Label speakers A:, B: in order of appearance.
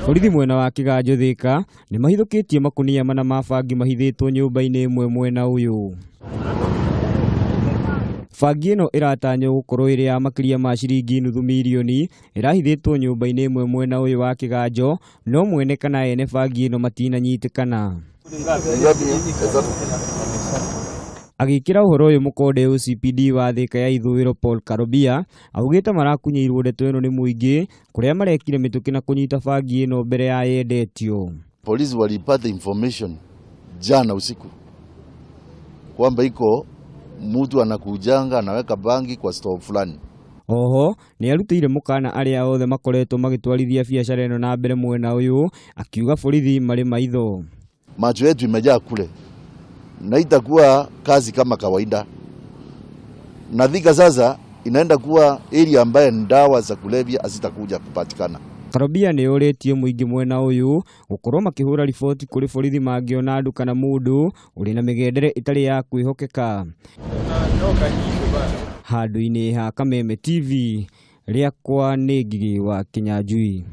A: Borithi mwena wa Kiganjo Thika nĩ mahithũkĩtie makunia mana ma bangi mahithĩtwo nyũmba-inĩ ĩmwe mwena ũyũ. Bangi ĩno ĩratanywo gũkorwo ĩrĩ ya makĩria ma ciringi nuthu mirioni ĩrahithĩtwo nyũmba-inĩ ĩmwe mwena ũyũ wa Kiganjo, no mwene kana ene bangi ĩno matinanyitĩkana. Agĩkĩra ũhoro ũyũ mũkonde OCPD wa Thika ya ithũĩro Paul Karobia augĩte marakunyĩirwo ndeto ĩno nĩ mũingĩ kũrĩa marekire mĩtũkĩ na kũnyita bangi ĩno mbere ya yendetio.
B: Polisi walipata information jana usiku kwamba iko mtu anakujanga anaweka bangi kwa store fulani.
A: Oho nĩ arutĩire mũkana arĩa othe makoretwo magĩtwarithia biacara ĩno na mbere mwena ũyũ, akiuga borithi marĩ maitho.
B: Macho yetu imejaa kule na itakuwa kazi kama kawaida. Na Thika sasa inaenda kuwa area ambaye dawa za kulevya hazitakuja kupatikana. Karobia
A: nĩ ũrĩtie mũingĩ mwena ũyũ gũkorwo makĩhũra riboti kũrĩ borithi mangĩona andũ kana mũndũ ũrĩ na mĩgendere ĩtarĩ ya kwĩhokeka. Handũ-inĩ ha Kameme TV, rĩakwa nĩ Ngigĩ wa Kinyanjui.